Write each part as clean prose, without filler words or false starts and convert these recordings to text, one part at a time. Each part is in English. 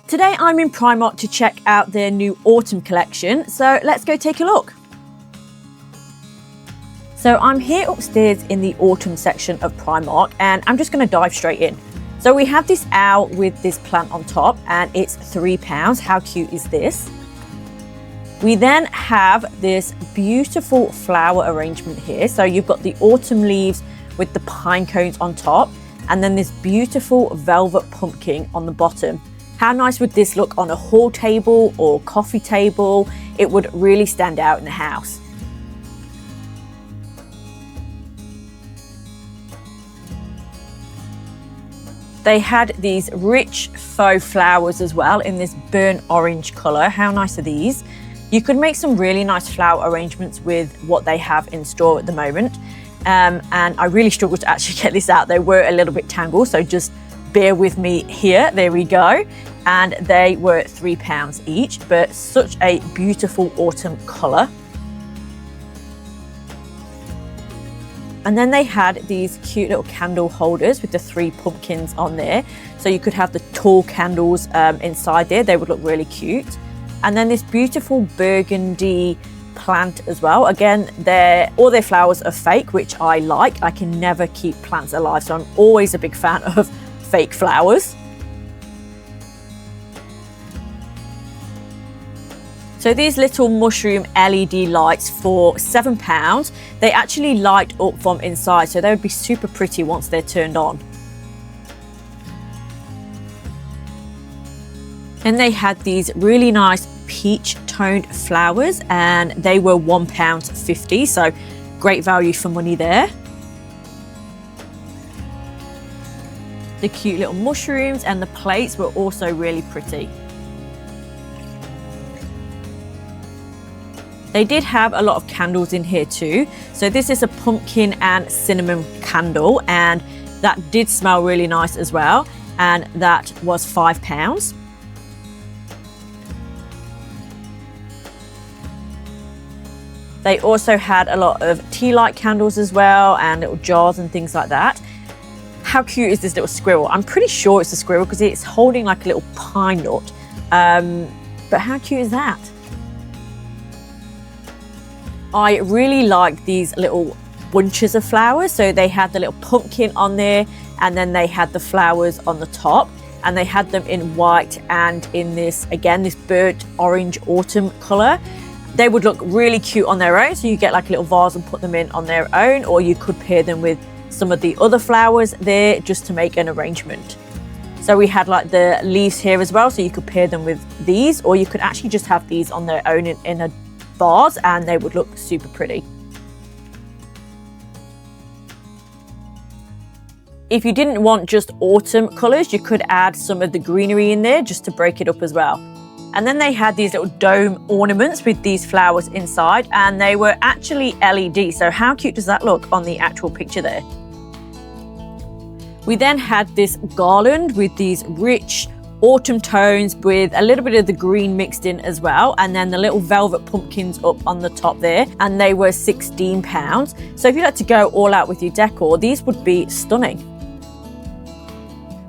Today I'm in Primark to check out their new autumn collection, so let's go take a look. So I'm here upstairs in the autumn section of Primark and I'm just going to dive straight in. So we have this owl with this plant on top and it's £3. How cute is this? We then have this beautiful flower arrangement here. So you've got the autumn leaves with the pine cones on top and then this beautiful velvet pumpkin on the bottom. How nice would this look on a hall table or coffee table? It would really stand out in the house. They had these rich faux flowers as well in this burnt orange colour. How nice are these? You could make some really nice flower arrangements with what they have in store at the moment. And I really struggled to actually get this out. They were a little bit tangled, so just bear with me here. There we go. And they were £3 each, but such a beautiful autumn colour. And then they had these cute little candle holders with the 3 pumpkins on there. So you could have the tall candles inside there. They would look really cute. And then this beautiful burgundy plant as well. Again, all their flowers are fake, which I like. I can never keep plants alive, so I'm always a big fan of fake flowers. So these little mushroom LED lights for £7, they actually light up from inside, so they would be super pretty once they're turned on. And they had these really nice peach toned flowers and they were £1.50, so great value for money there. The cute little mushrooms and the plates were also really pretty. They did have a lot of candles in here too. So this is a pumpkin and cinnamon candle and that did smell really nice as well. And that was £5. They also had a lot of tea light candles as well and little jars and things like that. How cute is this little squirrel? I'm pretty sure it's a squirrel because it's holding like a little pine nut. But how cute is that? I really like these little bunches of flowers. So they had the little pumpkin on there and then they had the flowers on the top and they had them in white and in this, again, this burnt orange autumn colour. They would look really cute on their own. So you get like a little vase and put them in on their own, or you could pair them with some of the other flowers there just to make an arrangement. So we had like the leaves here as well. So you could pair them with these, or you could actually just have these on their own in a vase and they would look super pretty. If you didn't want just autumn colours, you could add some of the greenery in there just to break it up as well. And then they had these little dome ornaments with these flowers inside and they were actually LED. So how cute does that look on the actual picture there? We then had this garland with these rich autumn tones with a little bit of the green mixed in as well, and then the little velvet pumpkins up on the top there, and they were £16. So if you like to go all out with your decor, these would be stunning.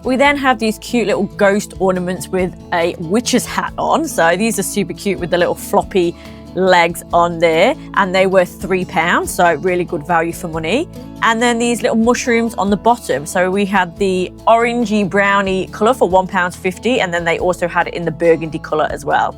We then have these cute little ghost ornaments with a witch's hat on. So these are super cute with the little floppy legs on there and they were £3, so really good value for money. And then these little mushrooms on the bottom. So we had the orangey brownie colour for £1.50 and then they also had it in the burgundy colour as well.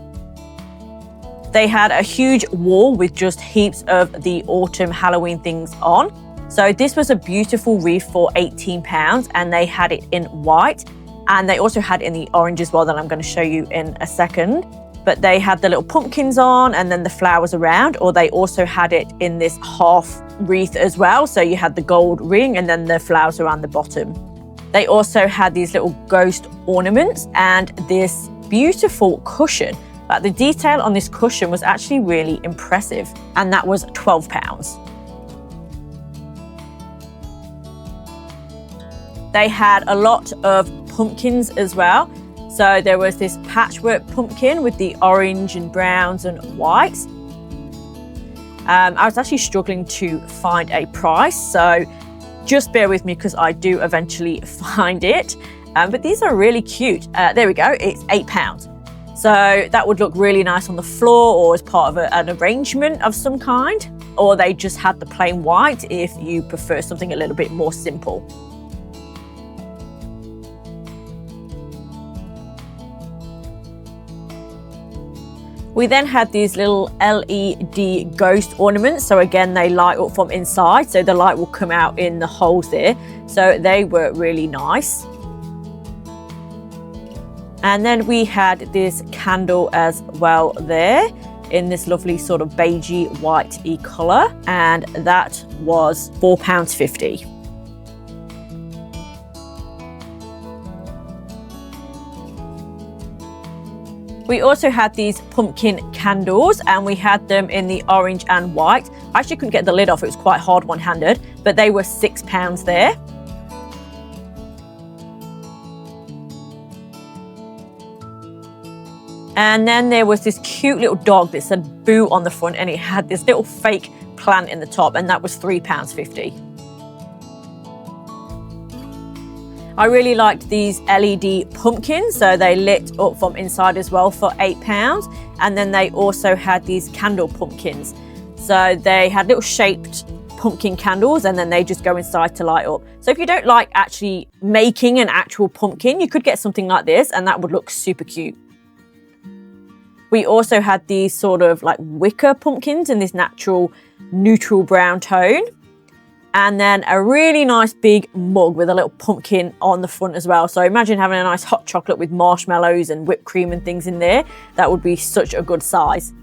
They had a huge wall with just heaps of the autumn Halloween things on. So this was a beautiful wreath for £18 and they had it in white and they also had it in the orange as well that I'm going to show you in a second. But they had the little pumpkins on and then the flowers around, or they also had it in this half wreath as well. So you had the gold ring and then the flowers around the bottom. They also had these little ghost ornaments and this beautiful cushion. But the detail on this cushion was actually really impressive and that was £12. They had a lot of pumpkins as well. So there was this patchwork pumpkin with the orange and browns and whites. I was actually struggling to find a price, so just bear with me because I do eventually find it. But these are really cute. There we go, it's £8. So that would look really nice on the floor or as part of an arrangement of some kind. Or they just had the plain white if you prefer something a little bit more simple. We then had these little LED ghost ornaments. So again, they light up from inside. So the light will come out in the holes there. So they were really nice. And then we had this candle as well there in this lovely sort of beigey white-y colour. And that was £4.50. We also had these pumpkin candles and we had them in the orange and white. I actually couldn't get the lid off, it was quite hard one-handed, but they were £6 there. And then there was this cute little dog that said Boo on the front and it had this little fake plant in the top and that was £3.50. I really liked these LED pumpkins, so they lit up from inside as well for £8. And then they also had these candle pumpkins. So they had little shaped pumpkin candles and then they just go inside to light up. So if you don't like actually making an actual pumpkin, you could get something like this and that would look super cute. We also had these sort of like wicker pumpkins in this natural neutral brown tone. And then a really nice big mug with a little pumpkin on the front as well. So imagine having a nice hot chocolate with marshmallows and whipped cream and things in there. That would be such a good size.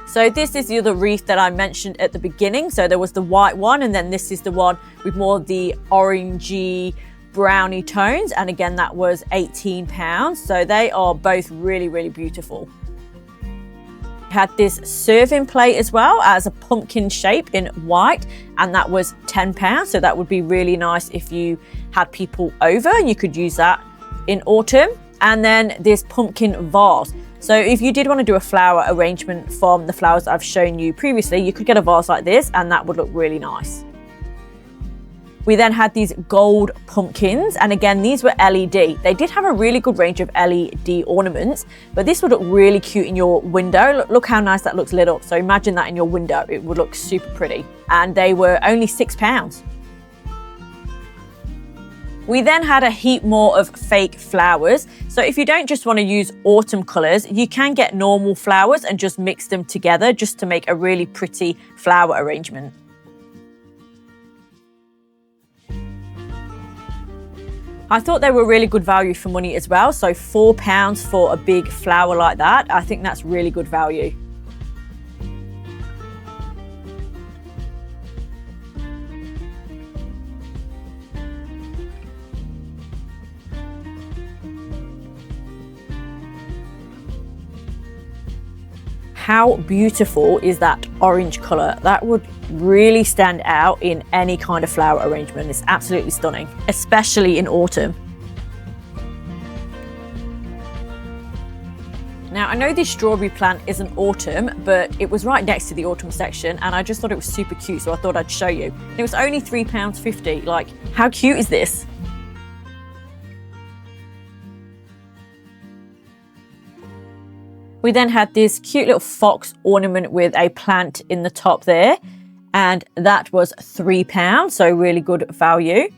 So this is the other wreath that I mentioned at the beginning. So there was the white one and then this is the one with more of the orangey brownie tones. And again, that was £18. So they are both really, really beautiful. Had this serving plate as well as a pumpkin shape in white and that was £10. So that would be really nice if you had people over and you could use that in autumn. And then this pumpkin vase. So if you did want to do a flower arrangement from the flowers I've shown you previously, you could get a vase like this and that would look really nice. We then had these gold pumpkins, and again, these were LED. They did have a really good range of LED ornaments, but this would look really cute in your window. Look how nice that looks lit up. So imagine that in your window, it would look super pretty. And they were only £6. We then had a heap more of fake flowers. So if you don't just want to use autumn colours, you can get normal flowers and just mix them together just to make a really pretty flower arrangement. I thought they were really good value for money as well. So £4 for a big flower like that, I think that's really good value. How beautiful is that orange colour? That would really stand out in any kind of flower arrangement. It's absolutely stunning, especially in autumn. Now, I know this strawberry plant isn't autumn, but it was right next to the autumn section and I just thought it was super cute, so I thought I'd show you. And it was only £3.50. Like, how cute is this? We then had this cute little fox ornament with a plant in the top there, and that was £3, so really good value.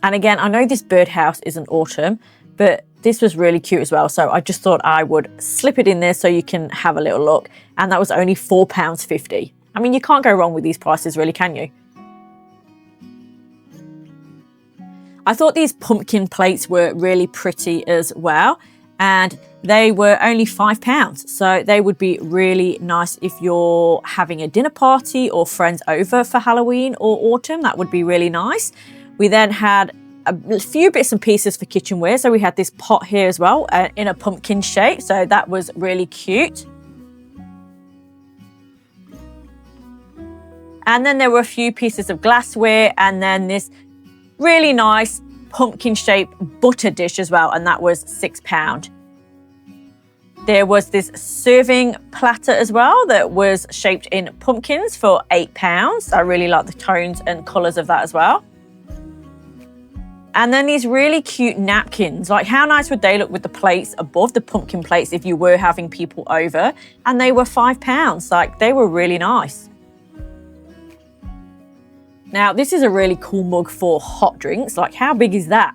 And again, I know this birdhouse isn't autumn, but this was really cute as well, so I just thought I would slip it in there so you can have a little look, and that was only £4.50. I mean, you can't go wrong with these prices, really, can you? I thought these pumpkin plates were really pretty as well, and they were only £5. So they would be really nice if you're having a dinner party or friends over for Halloween or autumn. That would be really nice. We then had a few bits and pieces for kitchenware. So we had this pot here as well in a pumpkin shape. So that was really cute. And then there were a few pieces of glassware and then this really nice pumpkin shaped butter dish as well, and that was £6. There was this serving platter as well that was shaped in pumpkins for £8. I really like the tones and colours of that as well. And then these really cute napkins, like how nice would they look with the plates above the pumpkin plates if you were having people over? And they were £5, like they were really nice. Now, this is a really cool mug for hot drinks, like how big is that?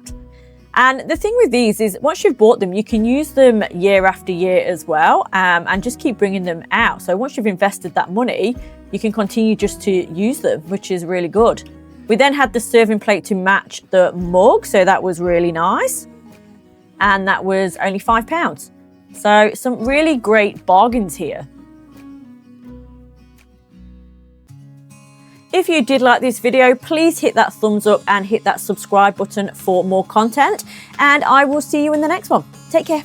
And the thing with these is once you've bought them, you can use them year after year as well, and just keep bringing them out. So once you've invested that money, you can continue just to use them, which is really good. We then had the serving plate to match the mug, so that was really nice. And that was only £5. So some really great bargains here. If you did like this video, please hit that thumbs up and hit that subscribe button for more content. And I will see you in the next one. Take care.